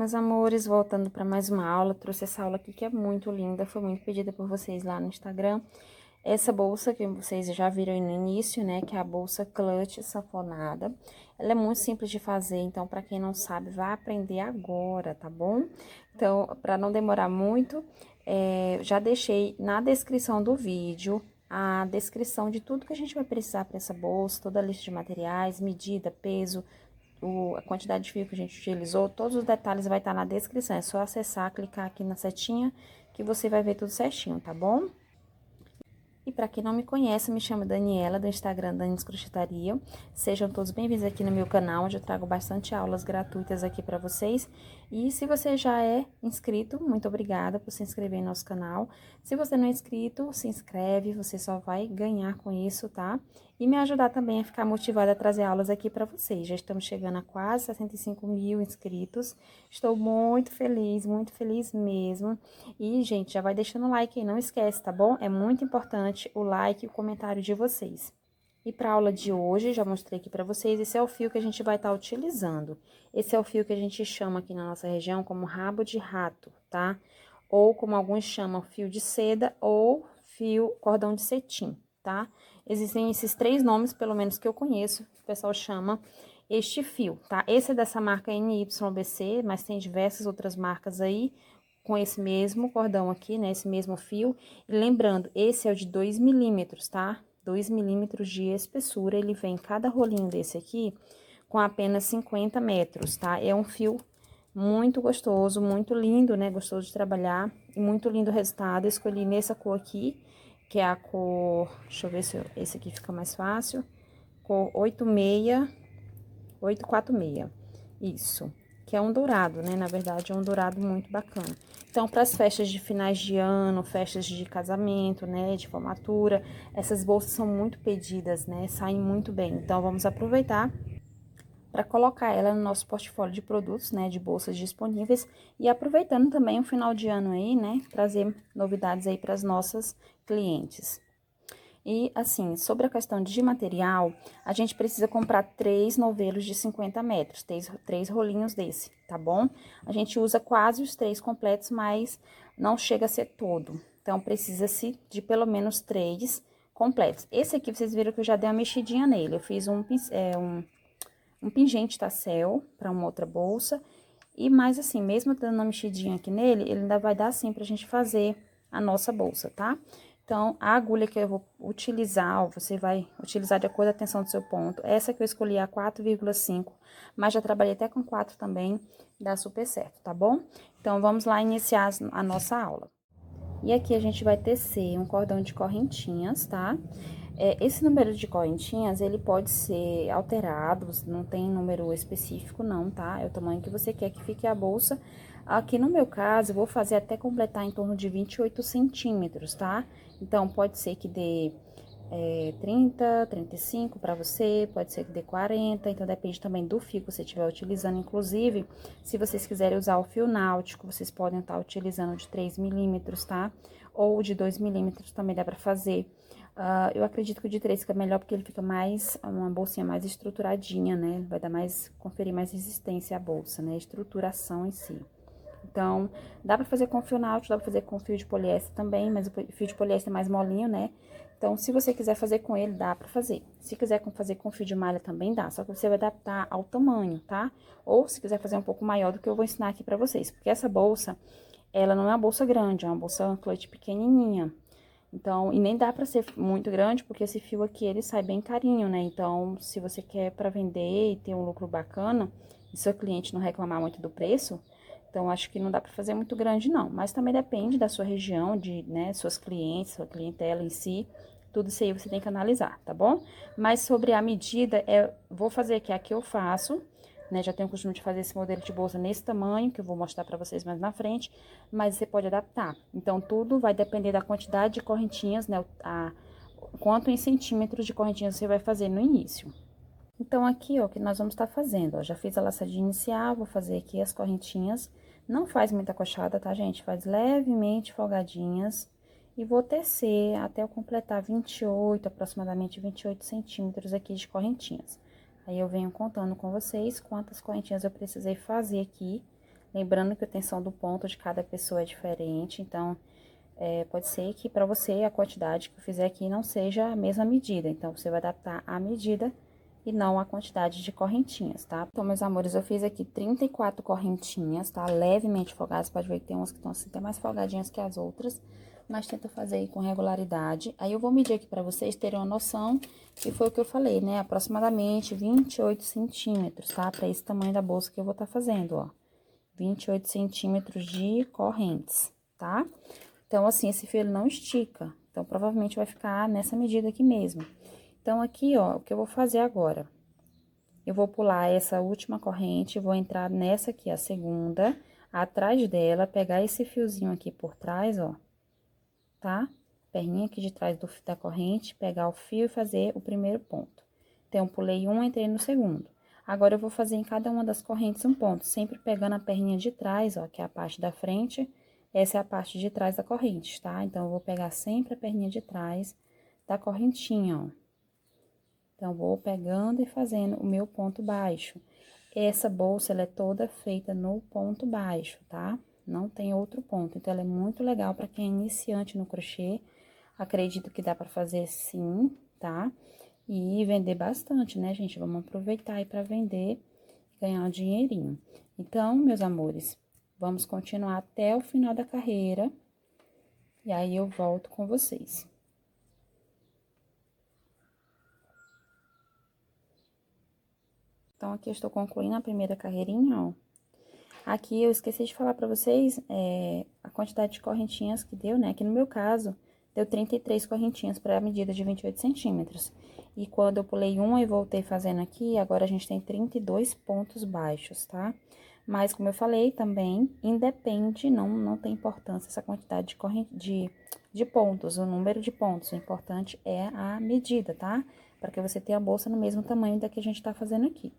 meus amores, voltando para mais uma aula, trouxe essa aula aqui que é muito linda, foi muito pedida por vocês lá no Instagram. Essa bolsa que vocês já viram aí no início, né, que é a bolsa clutch sanfonada. Ela é muito simples de fazer, então para quem não sabe, vai aprender agora, tá bom? Então, para não demorar muito, já deixei na descrição do vídeo a descrição de tudo que a gente vai precisar para essa bolsa, toda a lista de materiais, medida, peso, a quantidade de fio que a gente utilizou, todos os detalhes vai estar na descrição. É só acessar, clicar aqui na setinha que você vai ver tudo certinho, tá bom? E para quem não me conhece, me chamo Daniela, do Instagram Danis Crochetaria. Sejam todos bem-vindos aqui no meu canal, onde eu trago bastante aulas gratuitas aqui para vocês. E se você já é inscrito, muito obrigada por se inscrever no nosso canal. Se você não é inscrito, se inscreve, você só vai ganhar com isso, tá? E me ajudar também a ficar motivada a trazer aulas aqui para vocês. Já estamos chegando a quase 65 mil inscritos. Estou muito feliz mesmo. E, gente, já vai deixando o like aí, não esquece, tá bom? É muito importante o like e o comentário de vocês. E para a aula de hoje, já mostrei aqui para vocês, esse é o fio que a gente vai estar utilizando. Esse é o fio que a gente chama aqui na nossa região como rabo de rato, tá? Ou como alguns chamam, fio de seda ou fio cordão de cetim, tá? Existem esses três nomes, pelo menos que eu conheço, que o pessoal chama este fio, tá? Esse é dessa marca NYBC, mas tem diversas outras marcas aí com esse mesmo cordão aqui, né? Esse mesmo fio. E lembrando, esse é o de 2 milímetros, tá? 2 milímetros de espessura, ele vem cada rolinho desse aqui com apenas 50 metros, tá? É um fio muito gostoso, muito lindo, né? Gostoso de trabalhar e muito lindo o resultado. Eu escolhi nessa cor aqui, que é a cor, deixa eu ver se esse aqui fica mais fácil, cor 86, 846, isso, que é um dourado, né, na verdade é um dourado muito bacana. Então, para as festas de finais de ano, festas de casamento, né, de formatura, essas bolsas são muito pedidas, né, saem muito bem. Então, vamos aproveitar para colocar ela no nosso portfólio de produtos, né, de bolsas disponíveis e aproveitando também o final de ano aí, né, trazer novidades aí para as nossas clientes. E, assim, sobre a questão de material, a gente precisa comprar 3 novelos de 50 metros, três rolinhos desse, tá bom? A gente usa quase os 3 completos, mas não chega a ser todo. Então, precisa-se de pelo menos 3 completos. Esse aqui, vocês viram que eu já dei uma mexidinha nele. Eu fiz um pingente tassel para uma outra bolsa. E mais assim, mesmo dando uma mexidinha aqui nele, ele ainda vai dar assim pra gente fazer a nossa bolsa, tá? Então, a agulha que eu vou utilizar, ó, você vai utilizar de acordo com a tensão do seu ponto. Essa que eu escolhi é a 4,5, mas já trabalhei até com 4 também, dá super certo, tá bom? Então, vamos lá iniciar a nossa aula. E aqui a gente vai tecer um cordão de correntinhas, tá? Esse número de correntinhas, ele pode ser alterado, não tem número específico não, tá? É o tamanho que você quer que fique a bolsa. Aqui no meu caso, eu vou fazer até completar em torno de 28 centímetros, tá? Então, pode ser que dê 30, 35 para você, pode ser que dê 40, então depende também do fio que você estiver utilizando. Inclusive, se vocês quiserem usar o fio náutico, vocês podem estar utilizando de 3 milímetros, tá? Ou de 2 milímetros também dá para fazer. Eu acredito que o de 3 fica melhor porque ele fica mais, uma bolsinha mais estruturadinha, né? Vai dar mais, conferir mais resistência à bolsa, né? Estruturação em si. Então, dá pra fazer com fio náutico, dá pra fazer com fio de poliéster também, mas o fio de poliéster é mais molinho, né? Então, se você quiser fazer com ele, dá pra fazer. Se quiser fazer com fio de malha também dá, só que você vai adaptar ao tamanho, tá? Ou se quiser fazer um pouco maior do que eu vou ensinar aqui pra vocês. Porque essa bolsa, ela não é uma bolsa grande, é uma bolsa clutch pequenininha. Então, e nem dá pra ser muito grande, porque esse fio aqui, ele sai bem carinho, né? Então, se você quer pra vender e ter um lucro bacana, e seu cliente não reclamar muito do preço, então, acho que não dá pra fazer muito grande, não. Mas também depende da sua região, né, suas clientes, sua clientela em si. Tudo isso aí você tem que analisar, tá bom? Mas sobre a medida, vou fazer aqui a que eu faço, né? Já tenho o costume de fazer esse modelo de bolsa nesse tamanho, que eu vou mostrar pra vocês mais na frente. Mas você pode adaptar. Então, tudo vai depender da quantidade de correntinhas, né? Quanto em centímetros de correntinhas você vai fazer no início. Então, aqui, ó, o que nós vamos estar fazendo, ó, já fiz a laçadinha inicial, vou fazer aqui as correntinhas. Não faz muita coxada, tá, gente? Faz levemente folgadinhas. E vou tecer até eu completar 28, aproximadamente 28 centímetros aqui de correntinhas. Aí, eu venho contando com vocês quantas correntinhas eu precisei fazer aqui Lembrando que a tensão do ponto de cada pessoa é diferente, então, pode ser que para você a quantidade que eu fizer aqui não seja a mesma medida. Então, você vai adaptar a medida e não a quantidade de correntinhas, tá? Então, meus amores, eu fiz aqui 34 correntinhas, tá? Levemente folgadas, pode ver que tem umas que estão assim, até mais folgadinhas que as outras, mas tenta fazer aí com regularidade. Aí, eu vou medir aqui pra vocês terem uma noção, que foi o que eu falei, né? Aproximadamente 28 centímetros, tá? Pra esse tamanho da bolsa que eu vou estar fazendo, ó. 28 centímetros de correntes, tá? Então, assim, esse fio ele não estica, então, provavelmente vai ficar nessa medida aqui mesmo. Então, aqui, ó, o que eu vou fazer agora? Eu vou pular essa última corrente, vou entrar nessa aqui, a segunda, atrás dela, pegar esse fiozinho aqui por trás, ó, tá? Perninha aqui de trás da corrente, pegar o fio e fazer o primeiro ponto. Então, eu pulei um, entrei no segundo. Agora, eu vou fazer em cada uma das correntes um ponto, sempre pegando a perninha de trás, ó, que é a parte da frente, essa é a parte de trás da corrente, tá? Então, eu vou pegar sempre a perninha de trás da correntinha, ó. Então, vou pegando e fazendo o meu ponto baixo. Essa bolsa, ela é toda feita no ponto baixo, tá? Não tem outro ponto. Então, ela é muito legal para quem é iniciante no crochê. Acredito que dá para fazer sim, tá? E vender bastante, né, gente? Vamos aproveitar aí para vender e ganhar um dinheirinho. Então, meus amores, vamos continuar até o final da carreira. E aí, eu volto com vocês. Então, aqui eu estou concluindo a primeira carreirinha, ó. Aqui eu esqueci de falar pra vocês, a quantidade de correntinhas que deu, né? Aqui no meu caso, deu 33 correntinhas para a medida de 28 centímetros. E quando eu pulei uma e voltei fazendo aqui, agora a gente tem 32 pontos baixos, tá? Mas, como eu falei também, independe, não tem importância essa quantidade de pontos, o número de pontos. O importante é a medida, tá? Para que você tenha a bolsa no mesmo tamanho da que a gente tá fazendo aqui.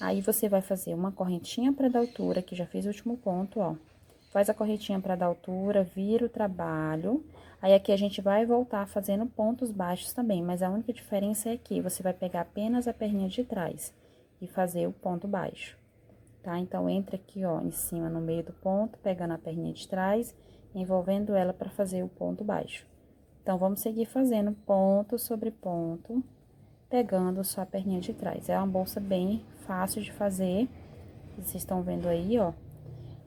Aí, você vai fazer uma correntinha para dar altura, que já fiz o último ponto, ó. Faz a correntinha para dar altura, vira o trabalho. Aí, aqui a gente vai voltar fazendo pontos baixos também, mas a única diferença é que você vai pegar apenas a perninha de trás e fazer o ponto baixo, tá? Então, entra aqui, ó, em cima, no meio do ponto, pegando a perninha de trás, envolvendo ela para fazer o ponto baixo. Então, vamos seguir fazendo ponto sobre ponto, pegando só a perninha de trás. É uma bolsa bem fácil de fazer, vocês estão vendo aí, ó.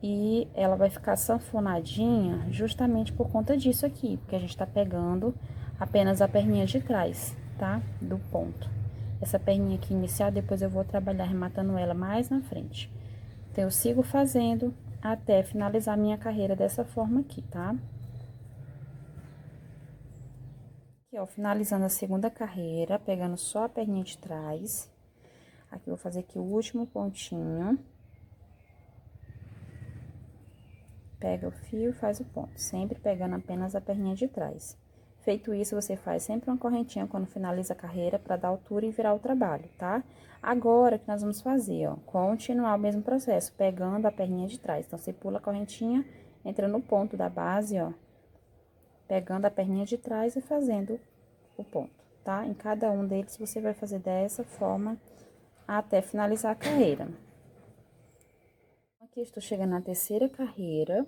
E ela vai ficar sanfonadinha justamente por conta disso aqui, porque a gente tá pegando apenas a perninha de trás, tá? Do ponto. Essa perninha aqui inicial, depois eu vou trabalhar rematando ela mais na frente. Então, eu sigo fazendo até finalizar minha carreira dessa forma aqui, tá? Aqui, ó, finalizando a segunda carreira, pegando só a perninha de trás. Aqui, eu vou fazer aqui o último pontinho. Pega o fio e faz o ponto, sempre pegando apenas a perninha de trás. Feito isso, você faz sempre uma correntinha quando finaliza a carreira para dar altura e virar o trabalho, tá? Agora, o que nós vamos fazer, ó, continuar o mesmo processo, pegando a perninha de trás. Então, você pula a correntinha, entra no ponto da base, ó, pegando a perninha de trás e fazendo o ponto, tá? Em cada um deles, você vai fazer dessa forma até finalizar a carreira. Aqui, estou chegando na terceira carreira,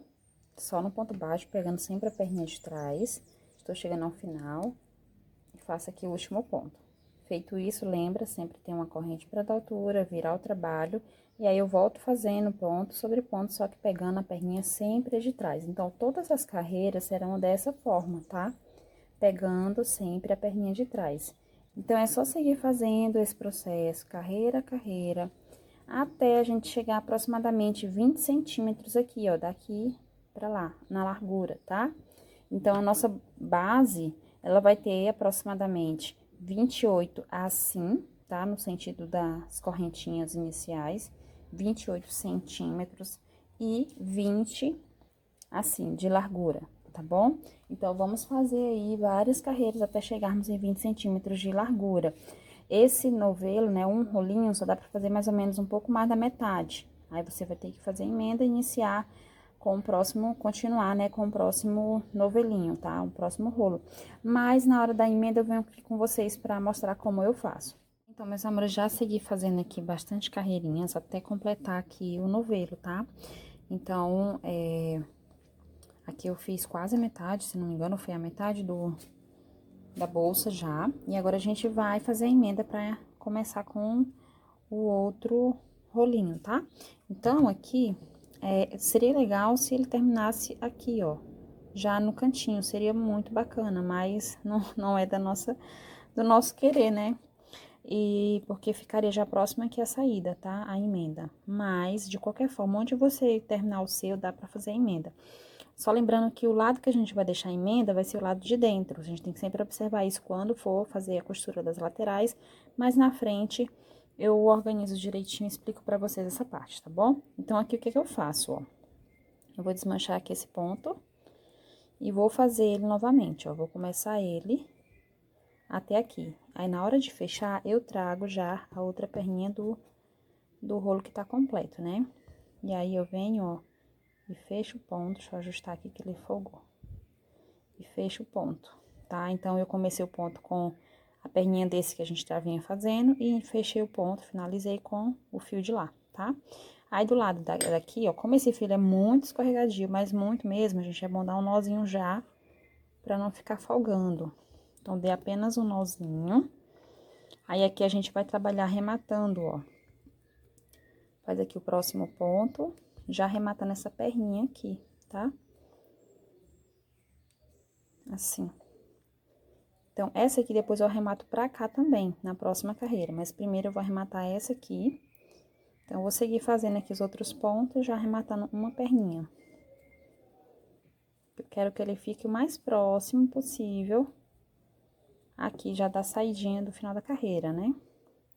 só no ponto baixo, pegando sempre a perninha de trás. Estou chegando ao final e faço aqui o último ponto. Feito isso, lembra, sempre tem uma corrente para dar altura, virar o trabalho, e aí eu volto fazendo ponto sobre ponto, só que pegando a perninha sempre de trás. Então, todas as carreiras serão dessa forma, tá? Pegando sempre a perninha de trás. Então, é só seguir fazendo esse processo, carreira a carreira, até a gente chegar aproximadamente 20 centímetros aqui, ó, daqui pra lá, na largura, tá? Então, a nossa base, ela vai ter aproximadamente 28 assim, tá? No sentido das correntinhas iniciais, 28 centímetros e 20 assim, de largura, tá bom? Então, vamos fazer aí várias carreiras até chegarmos em 20 centímetros de largura. Esse novelo, né, um rolinho, só dá pra fazer mais ou menos um pouco mais da metade. Aí, você vai ter que fazer a emenda e iniciar com o próximo, continuar, né, com o próximo novelinho, tá? O próximo rolo. Mas, na hora da emenda, eu venho aqui com vocês pra mostrar como eu faço. Então, meus amores, já segui fazendo aqui bastante carreirinhas até completar aqui o novelo, tá? Então, aqui eu fiz quase a metade, se não me engano, foi a metade da bolsa já. E agora a gente vai fazer a emenda pra começar com o outro rolinho, tá? Então, aqui, seria legal se ele terminasse aqui, ó, já no cantinho, seria muito bacana, mas não é do nosso querer, né? E porque ficaria já próxima aqui a saída, tá? A emenda. Mas, de qualquer forma, onde você terminar o seu, dá pra fazer a emenda. Só lembrando que o lado que a gente vai deixar a emenda vai ser o lado de dentro. A gente tem que sempre observar isso quando for fazer a costura das laterais, mas na frente eu organizo direitinho e explico pra vocês essa parte, tá bom? Então, aqui o que eu faço, ó? Eu vou desmanchar aqui esse ponto e vou fazer ele novamente, ó. Vou começar ele até aqui. Aí, na hora de fechar, eu trago já a outra perninha do rolo que tá completo, né? E aí, eu venho, ó, e fecho o ponto. Deixa eu ajustar aqui que ele folgou. E fecho o ponto, tá? Então, eu comecei o ponto com a perninha desse que a gente já vinha fazendo e fechei o ponto, finalizei com o fio de lá, tá? Aí, do lado daqui, ó, como esse fio é muito escorregadio, mas muito mesmo, a gente vai dar um nozinho já, pra não ficar folgando. Então, dei apenas um nozinho. Aí, aqui a gente vai trabalhar arrematando, ó. Faz aqui o próximo ponto, já arrematando essa perninha aqui, tá? Assim. Então, essa aqui depois eu arremato pra cá também, na próxima carreira. Mas primeiro eu vou arrematar essa aqui. Então, eu vou seguir fazendo aqui os outros pontos, já arrematando uma perninha. Eu quero que ele fique o mais próximo possível aqui já da saidinha do final da carreira, né?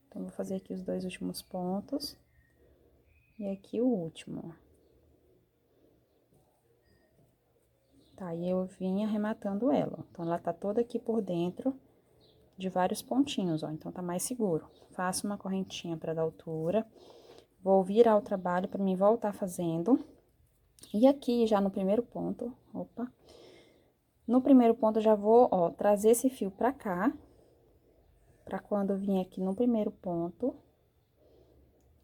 Então, vou fazer aqui os dois últimos pontos. E aqui o último, ó. Tá, e eu vim arrematando ela, ó. Então, ela tá toda aqui por dentro de vários pontinhos, ó. Então, tá mais seguro. Faço uma correntinha pra dar altura. Vou virar o trabalho pra mim voltar fazendo. E aqui, já no primeiro ponto, opa. No primeiro ponto, eu já vou, ó, trazer esse fio pra cá. Pra quando eu vim aqui no primeiro ponto,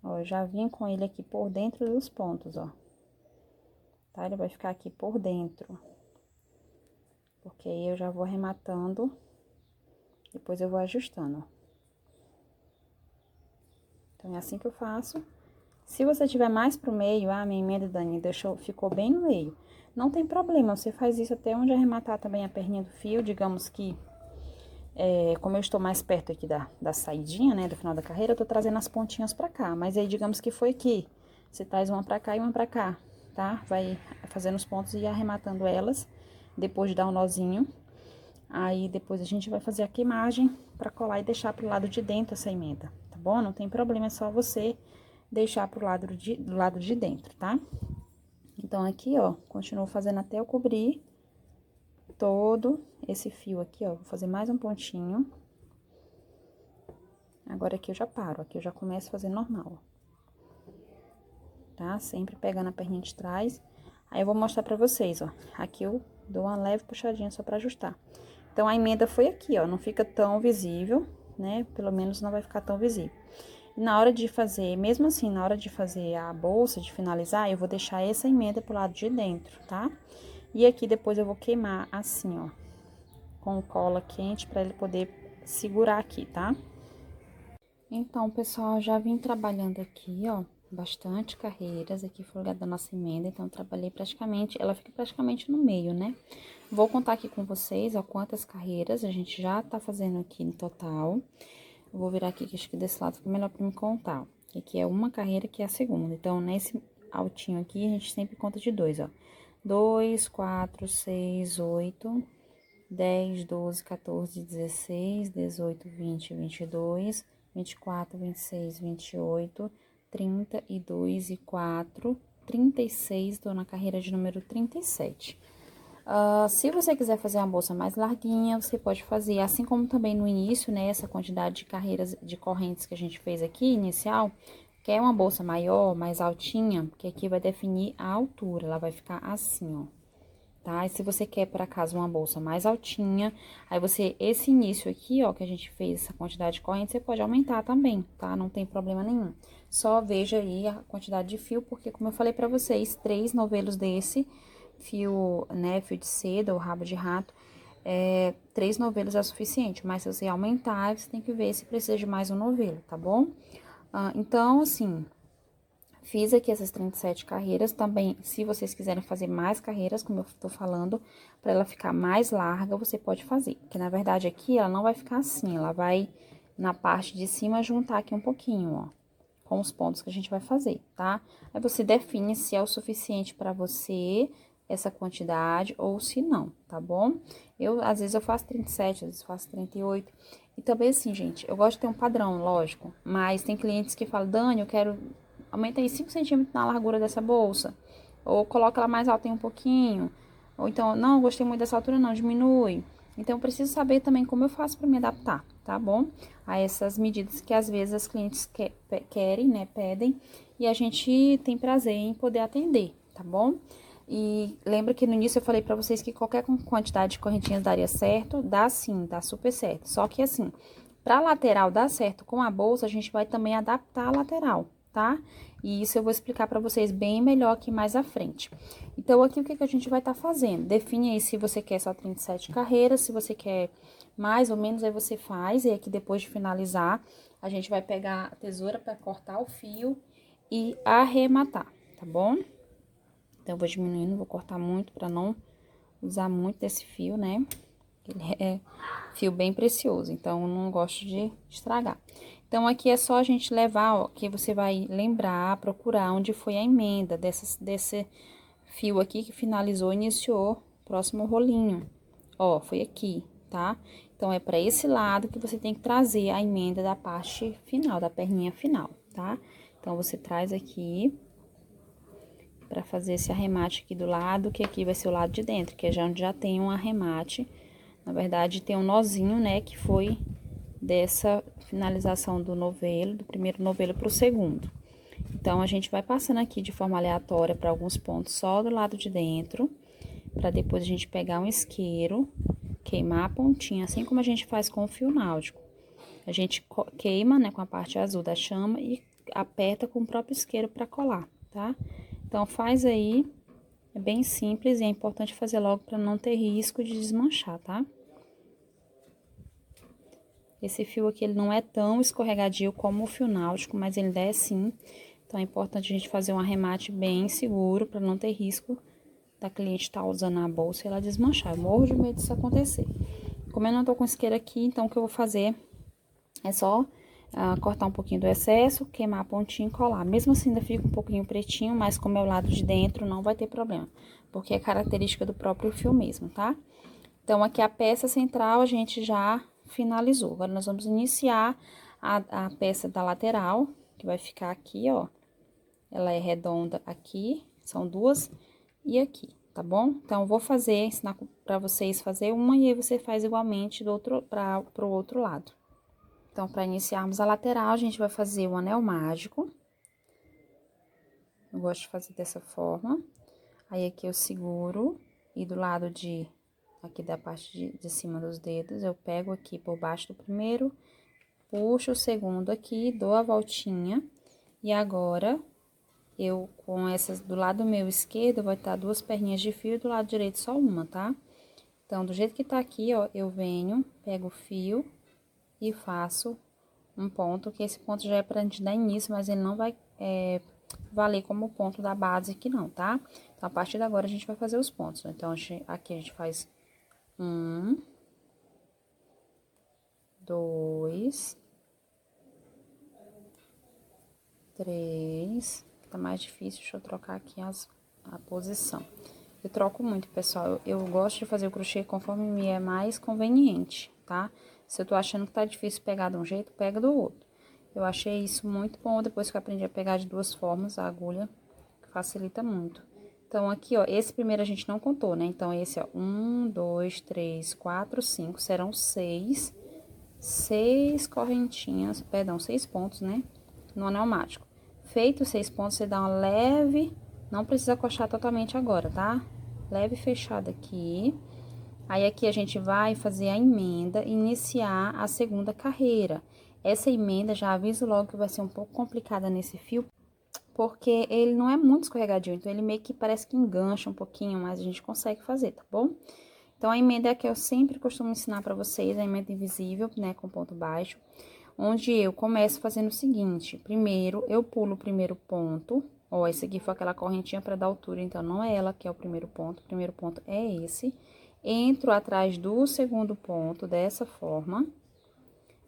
ó, eu já vim com ele aqui por dentro dos pontos, ó. Tá? Ele vai ficar aqui por dentro. Porque aí eu já vou arrematando, depois eu vou ajustando. Então, é assim que eu faço. Se você tiver mais pro meio, minha emenda, Dani, ficou bem no meio. Não tem problema, você faz isso até onde arrematar também a perninha do fio, digamos que, como eu estou mais perto aqui da saidinha, né, do final da carreira, eu tô trazendo as pontinhas pra cá. Mas aí, digamos que foi aqui, você traz uma pra cá e uma pra cá, tá? Vai fazendo os pontos e arrematando elas, depois de dar um nozinho. Aí, depois a gente vai fazer a queimagem pra colar e deixar pro lado de dentro essa emenda, tá bom? Não tem problema, é só você deixar pro do lado de dentro, tá? Então, aqui, ó, continuo fazendo até eu cobrir todo esse fio aqui, ó. Vou fazer mais um pontinho. Agora, aqui eu já paro, aqui eu já começo a fazer normal, tá? Sempre pegando a perninha de trás. Aí, eu vou mostrar pra vocês, ó. Aqui eu dou uma leve puxadinha só pra ajustar. Então, a emenda foi aqui, ó, não fica tão visível, né? Pelo menos não vai ficar tão visível. Na hora de fazer, mesmo assim, na hora de fazer a bolsa, de finalizar, eu vou deixar essa emenda pro lado de dentro, tá? E aqui depois eu vou queimar assim, ó, com cola quente pra ele poder segurar aqui, tá? Então, pessoal, já vim trabalhando aqui, ó, bastante carreiras aqui folgada da nossa emenda, então trabalhei praticamente, ela fica praticamente no meio, né? Vou contar aqui com vocês, ó, quantas carreiras a gente já tá fazendo aqui no total. Eu vou virar aqui, que acho que desse lado fica melhor pra me contar. Aqui é uma carreira, que é a segunda. Então, nesse altinho aqui, a gente sempre conta de dois, ó. 2, 4, 6, 8, 10, 12, 14, 16, 18, 20, 22, 24, 26, 28, 32 e 4, 36, tô na carreira de número 37. Se você quiser fazer uma bolsa mais larguinha, você pode fazer, assim como também no início, né, essa quantidade de carreiras de correntes que a gente fez aqui, inicial, quer uma bolsa maior, mais altinha, porque aqui vai definir a altura, ela vai ficar assim, ó, tá? E se você quer, por acaso, uma bolsa mais altinha, aí você, esse início aqui, ó, que a gente fez essa quantidade de corrente, você pode aumentar também, tá? Não tem problema nenhum. Só veja aí a quantidade de fio, porque como eu falei pra vocês, 3 novelos desse, fio, né, fio de seda ou rabo de rato, 3 novelos é suficiente, mas se você aumentar, você tem que ver se precisa de mais um novelo, tá bom? Então, assim, fiz aqui essas 37 carreiras. Também, se vocês quiserem fazer mais carreiras, como eu tô falando, para ela ficar mais larga, você pode fazer. Porque, na verdade, aqui ela não vai ficar assim, ela vai, na parte de cima, juntar aqui um pouquinho, ó, com os pontos que a gente vai fazer, tá? Aí você define se é o suficiente para você essa quantidade ou se não, tá bom? Às vezes eu faço 37, às vezes faço 38. E também assim, gente, eu gosto de ter um padrão, lógico, mas tem clientes que falam, Dani, eu quero aumenta aí 5 centímetros na largura dessa bolsa, ou coloca ela mais alta em um pouquinho, ou então, não, gostei muito dessa altura, não, diminui. Então, eu preciso saber também como eu faço para me adaptar, tá bom? A essas medidas que às vezes as clientes querem, né, pedem, e a gente tem prazer em poder atender, tá bom? E lembra que no início eu falei pra vocês que qualquer quantidade de correntinhas daria certo? Dá sim, dá super certo. Só que assim, pra lateral dar certo com a bolsa, a gente vai também adaptar a lateral, tá? E isso eu vou explicar pra vocês bem melhor aqui mais à frente. Então, aqui o que a gente vai estar fazendo? Define aí se você quer só 37 carreiras, se você quer mais ou menos, aí você faz. E aqui depois de finalizar, a gente vai pegar a tesoura pra cortar o fio e arrematar, tá bom? Então, eu vou diminuindo, vou cortar muito pra não usar muito desse fio, né? Ele é fio bem precioso, então eu não gosto de estragar. Então, aqui é só a gente levar, ó, que você vai lembrar, procurar onde foi a emenda desse fio aqui que finalizou, iniciou, próximo rolinho. Ó, foi aqui, tá? Então, é pra esse lado que você tem que trazer a emenda da parte final, da perninha final, tá? Então, você traz aqui pra fazer esse arremate aqui do lado, que aqui vai ser o lado de dentro, que é já onde já tem um arremate. Na verdade, tem um nozinho, né, que foi dessa finalização do novelo, do primeiro novelo pro segundo. Então, a gente vai passando aqui de forma aleatória para alguns pontos só do lado de dentro, para depois a gente pegar um isqueiro, queimar a pontinha, assim como a gente faz com o fio náutico. A gente queima, né, com a parte azul da chama e aperta com o próprio isqueiro para colar, tá? Então, faz aí, é bem simples e é importante fazer logo para não ter risco de desmanchar, tá? Esse fio aqui, ele não é tão escorregadio como o fio náutico, mas ele é sim. Então, é importante a gente fazer um arremate bem seguro, para não ter risco da cliente estar usando a bolsa e ela desmanchar. Eu morro de medo disso acontecer. Como eu não tô com isqueiro aqui, então, o que eu vou fazer é só cortar um pouquinho do excesso, queimar a pontinha e colar. Mesmo assim, ainda fica um pouquinho pretinho, mas como é o lado de dentro, não vai ter problema. Porque é característica do próprio fio mesmo, tá? Então, aqui a peça central a gente já finalizou. Agora, nós vamos iniciar a peça da lateral, que vai ficar aqui, ó. Ela é redonda aqui, são duas, e aqui, tá bom? Então, eu vou ensinar pra vocês fazer uma, e aí você faz igualmente pro outro lado. Então, para iniciarmos a lateral, a gente vai fazer o anel mágico. Eu gosto de fazer dessa forma. Aí, aqui eu seguro, e do lado aqui da parte de cima dos dedos, eu pego aqui por baixo do primeiro, puxo o segundo aqui, dou a voltinha. E agora, com essas, do lado meu esquerdo, vai estar duas perninhas de fio, do lado direito só uma, tá? Então, do jeito que tá aqui, ó, eu venho, pego o fio e faço um ponto, que esse ponto já é pra gente dar início, mas ele não vai valer como ponto da base aqui não, tá? Então, a partir de agora, a gente vai fazer os pontos. Então, aqui a gente faz 1, 2, 3, tá mais difícil, deixa eu trocar aqui a posição. Eu troco muito, pessoal, eu gosto de fazer o crochê conforme me é mais conveniente, tá? Se eu tô achando que tá difícil pegar de um jeito, pega do outro. Eu achei isso muito bom depois que eu aprendi a pegar de duas formas a agulha, que facilita muito. Então, aqui, ó, esse primeiro a gente não contou, né? Então, esse, ó, 1, 2, 3, 4, 5, serão 6 correntinhas, perdão, 6 pontos, né? No anel mágico. Feito os 6 pontos, você dá uma leve, não precisa coxar totalmente agora, tá? leve fechado aqui. Aí, aqui a gente vai fazer a emenda e iniciar a segunda carreira. Essa emenda, já aviso logo que vai ser um pouco complicada nesse fio, porque ele não é muito escorregadio, então ele meio que parece que engancha um pouquinho, mas a gente consegue fazer, tá bom? Então, a emenda é a que eu sempre costumo ensinar pra vocês, a emenda invisível, né, com ponto baixo, onde eu começo fazendo o seguinte: primeiro, eu pulo o primeiro ponto, ó, esse aqui foi aquela correntinha pra dar altura, então não é ela que é o primeiro ponto é esse. Entro atrás do segundo ponto, dessa forma,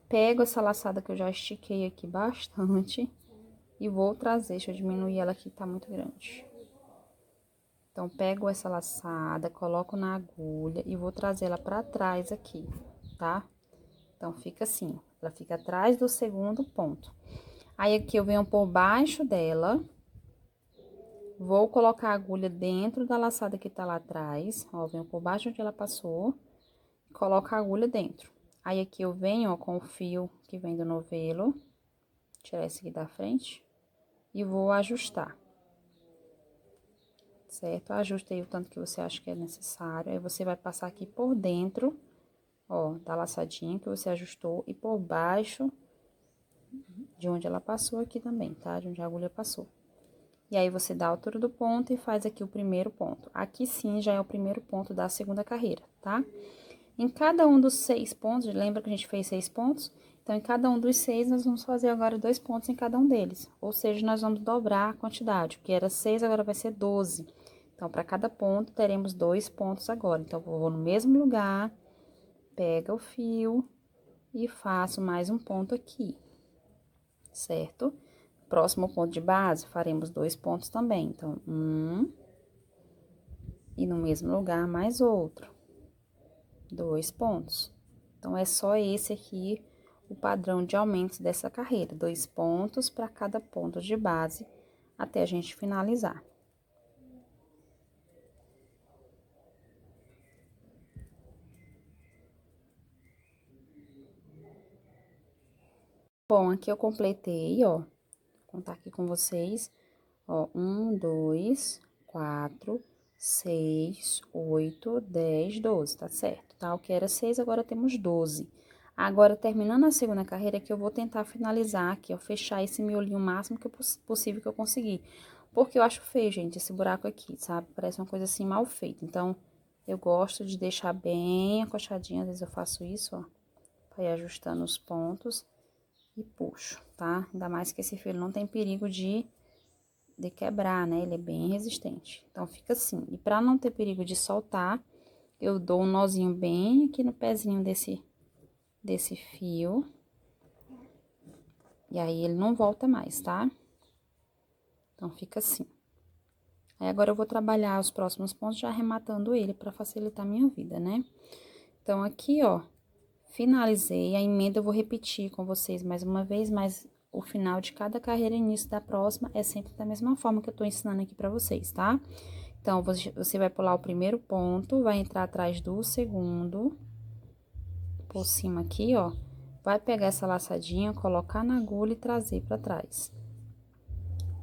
pego essa laçada que eu já estiquei aqui bastante e vou trazer, deixa eu diminuir ela aqui, tá muito grande. Então, pego essa laçada, coloco na agulha e vou trazer ela pra trás aqui, tá? Então, fica assim, ela fica atrás do segundo ponto. Aí, aqui eu venho por baixo dela, vou colocar a agulha dentro da laçada que tá lá atrás, ó, venho por baixo onde ela passou, coloco a agulha dentro. Aí, aqui eu venho, ó, com o fio que vem do novelo, tirar esse aqui da frente, e vou ajustar. Certo? Ajustei o tanto que você acha que é necessário. Aí, você vai passar aqui por dentro, ó, da laçadinha que você ajustou e por baixo de onde ela passou aqui também, tá? De onde a agulha passou. E aí, você dá a altura do ponto e faz aqui o primeiro ponto. Aqui sim, já é o primeiro ponto da segunda carreira, tá? Em cada um dos 6 pontos, lembra que a gente fez 6 pontos? Então, em cada um dos 6, nós vamos fazer agora 2 pontos em cada um deles. Ou seja, nós vamos dobrar a quantidade, que era 6, agora vai ser 12. Então, para cada ponto, teremos 2 pontos agora. Então, eu vou no mesmo lugar, pega o fio e faço mais um ponto aqui, certo? Próximo ponto de base, faremos 2 pontos também. Então, e no mesmo lugar, mais outro. 2 pontos. Então, é só esse aqui o padrão de aumentos dessa carreira. 2 pontos para cada ponto de base, até a gente finalizar. Bom, aqui eu completei, ó, vou contar aqui com vocês, ó, 1, 2, 4, 6, 8, 10, 12, tá certo? Tá? O que era 6, agora temos 12. Agora, terminando a segunda carreira, que eu vou tentar finalizar aqui, ó, fechar esse miolinho o máximo que possível que eu conseguir. Porque eu acho feio, gente, esse buraco aqui, sabe? Parece uma coisa assim mal feita. Então, eu gosto de deixar bem acochadinho, às vezes eu faço isso, ó, pra ir ajustando os pontos e puxo, tá? Ainda mais que esse fio não tem perigo de quebrar, né? Ele é bem resistente. Então, fica assim. E pra não ter perigo de soltar, eu dou um nozinho bem aqui no pezinho desse fio. E aí, ele não volta mais, tá? Então, fica assim. Aí, agora eu vou trabalhar os próximos pontos já arrematando ele pra facilitar a minha vida, né? Então, aqui, ó, finalizei a emenda, eu vou repetir com vocês mais uma vez, mas o final de cada carreira e início da próxima é sempre da mesma forma que eu tô ensinando aqui pra vocês, tá? Então, você vai pular o primeiro ponto, vai entrar atrás do segundo, por cima aqui, ó. Vai pegar essa laçadinha, colocar na agulha e trazer pra trás.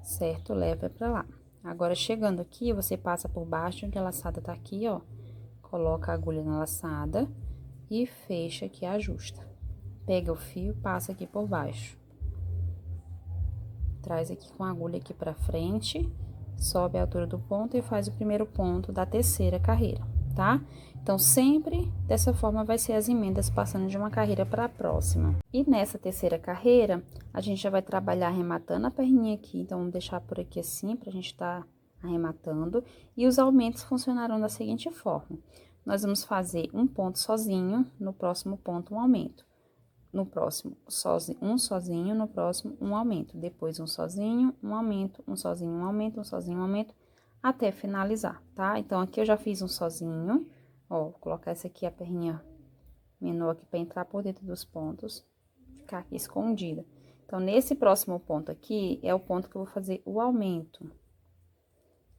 Certo? Leva pra lá. Agora, chegando aqui, você passa por baixo, onde a laçada tá aqui, ó. Coloca a agulha na laçada e fecha aqui, ajusta. Pega o fio, passa aqui por baixo. Traz aqui com a agulha aqui pra frente, sobe a altura do ponto e faz o primeiro ponto da terceira carreira, tá? Então, sempre dessa forma vai ser as emendas passando de uma carreira para a próxima. E nessa terceira carreira, a gente já vai trabalhar arrematando a perninha aqui, então, vamos deixar por aqui assim, pra gente tá arrematando. E os aumentos funcionarão da seguinte forma: nós vamos fazer um ponto sozinho, no próximo ponto um aumento. No próximo, um sozinho, no próximo, um aumento. Depois, um sozinho, um aumento, um sozinho, um aumento, um sozinho, um aumento, até finalizar, tá? Então, aqui eu já fiz um sozinho, ó, vou colocar essa aqui, a perninha menor aqui pra entrar por dentro dos pontos, ficar aqui escondida. Então, nesse próximo ponto aqui, é o ponto que eu vou fazer o aumento.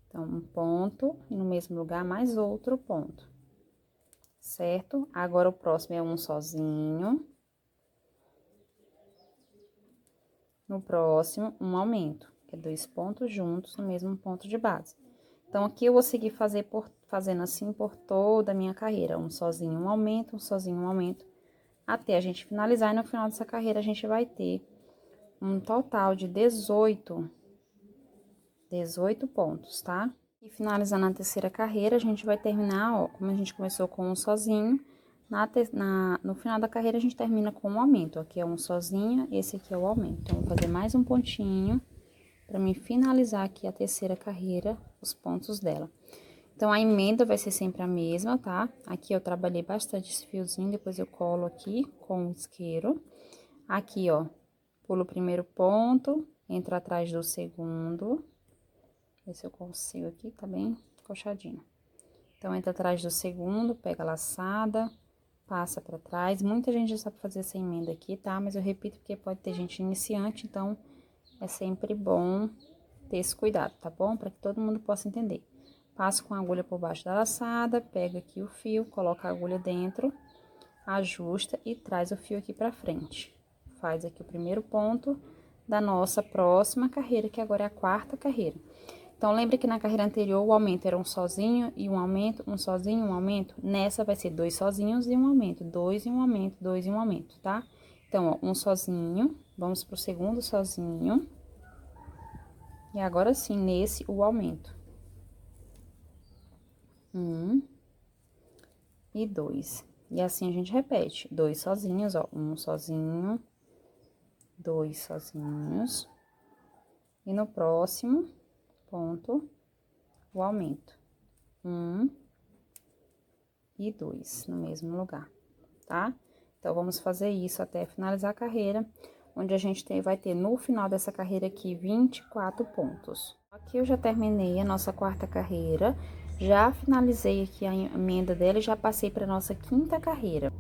Então, um ponto, e no mesmo lugar, mais outro ponto, certo? Agora, o próximo é um sozinho. No próximo, um aumento, que é 2 pontos juntos no mesmo ponto de base. Então, aqui eu vou seguir fazendo assim por toda a minha carreira. Um sozinho, um aumento, um sozinho, um aumento, até a gente finalizar. E no final dessa carreira, a gente vai ter um total de 18 pontos, tá? E finalizando a terceira carreira, a gente vai terminar, ó, como a gente começou com um sozinho, no final da carreira a gente termina com um aumento. Aqui é um sozinho, esse aqui é o aumento. Então, vou fazer mais um pontinho para mim finalizar aqui a terceira carreira, os pontos dela. Então, a emenda vai ser sempre a mesma, tá? Aqui eu trabalhei bastante esse fiozinho, depois eu colo aqui com o isqueiro. Aqui, ó, pulo o primeiro ponto, entro atrás do segundo. Ver se eu consigo aqui, tá bem encoxadinho. Então, entra atrás do segundo, pega a laçada, passa pra trás. Muita gente já sabe fazer essa emenda aqui, tá? Mas eu repito porque pode ter gente iniciante, então é sempre bom ter esse cuidado, tá bom? Para que todo mundo possa entender. Passo com a agulha por baixo da laçada, pega aqui o fio, coloca a agulha dentro, ajusta e traz o fio aqui pra frente. Faz aqui o primeiro ponto da nossa próxima carreira, que agora é a quarta carreira. Então, lembra que na carreira anterior o aumento era um sozinho e um aumento, um sozinho, um aumento? Nessa vai ser dois sozinhos e um aumento, dois e um aumento, dois e um aumento, tá? Então, ó, um sozinho, vamos pro segundo sozinho. E agora sim, nesse, o aumento. Um e dois. E assim a gente repete, dois sozinhos, ó, um sozinho, dois sozinhos. E no próximo ponto, o aumento. Um e dois, no mesmo lugar, tá? Então, vamos fazer isso até finalizar a carreira, onde a gente vai ter no final dessa carreira aqui 24 pontos. Aqui eu já terminei a nossa quarta carreira, já finalizei aqui a emenda dela e já passei para nossa quinta carreira.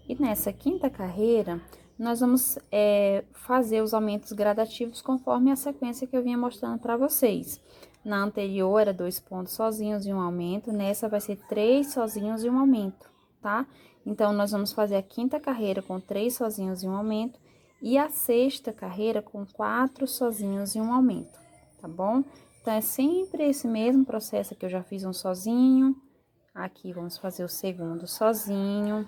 E nessa quinta carreira, nós vamos fazer os aumentos gradativos conforme a sequência que eu vinha mostrando para vocês. Na anterior era 2 pontos sozinhos e um aumento, nessa vai ser 3 sozinhos e um aumento, tá? Então, nós vamos fazer a quinta carreira com 3 sozinhos e um aumento e a sexta carreira com 4 sozinhos e um aumento, tá bom? Então, é sempre esse mesmo processo que eu já fiz um sozinho, aqui vamos fazer o segundo sozinho.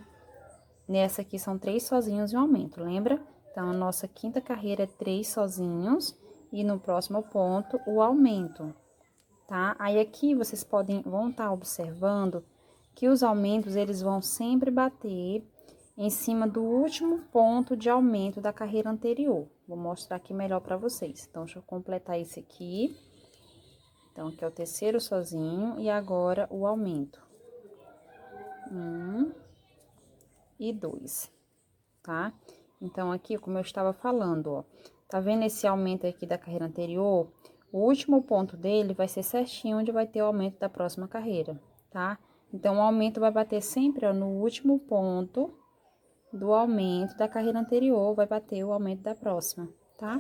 Nessa aqui são 3 sozinhos e um aumento, lembra? Então, a nossa quinta carreira é 3 sozinhos e no próximo ponto o aumento, tá? Aí aqui vocês vão estar observando que os aumentos, eles vão sempre bater em cima do último ponto de aumento da carreira anterior. Vou mostrar aqui melhor para vocês. Então, deixa eu completar esse aqui. Então, aqui é o terceiro sozinho e agora o aumento. E 2, tá? Então, aqui, como eu estava falando, ó, tá vendo esse aumento aqui da carreira anterior? O último ponto dele vai ser certinho onde vai ter o aumento da próxima carreira, tá? Então, o aumento vai bater sempre, ó, no último ponto do aumento da carreira anterior, vai bater o aumento da próxima, tá?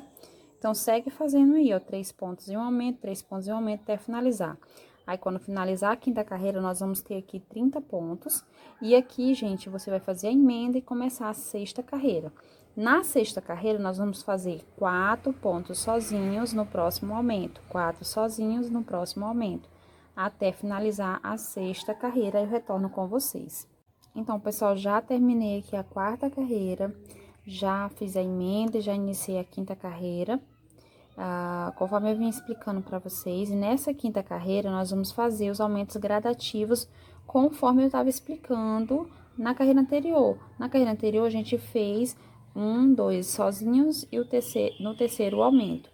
Então, segue fazendo aí, ó, 3 pontos e um aumento, 3 pontos e um aumento até finalizar. Aí, quando finalizar a quinta carreira, nós vamos ter aqui 30 pontos. E aqui, gente, você vai fazer a emenda e começar a sexta carreira. Na sexta carreira, nós vamos fazer 4 pontos sozinhos no próximo aumento, 4 sozinhos no próximo aumento, até finalizar a sexta carreira. Eu retorno com vocês. Então, pessoal, já terminei aqui a quarta carreira, já fiz a emenda e já iniciei a quinta carreira. Conforme eu vim explicando para vocês, e nessa quinta carreira nós vamos fazer os aumentos gradativos conforme eu estava explicando na carreira anterior. Na carreira anterior a gente fez 1, 2 sozinhos e no terceiro o aumento.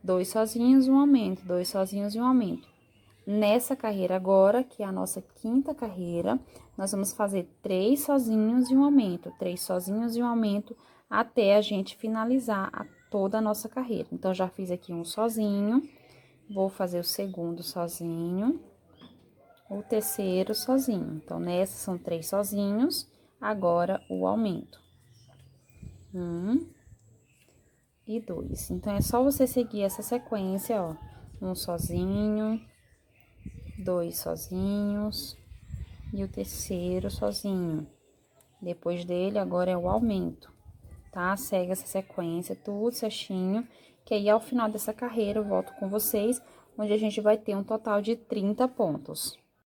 2 sozinhos, um aumento, 2 sozinhos e um aumento. Nessa carreira agora, que é a nossa quinta carreira, nós vamos fazer 3 sozinhos e um aumento, 3 sozinhos e um aumento, até a gente finalizar toda a nossa carreira. Então, já fiz aqui um sozinho, vou fazer o segundo sozinho, o terceiro sozinho. Então, nessa são 3 sozinhos, agora o aumento. 1 e 2. Então, é só você seguir essa sequência, ó. Um sozinho, 2 sozinhos e o terceiro sozinho. Depois dele, agora é o aumento, tá? Segue essa sequência, tudo certinho, que aí ao final dessa carreira eu volto com vocês onde a gente vai ter um total de 30 pontos.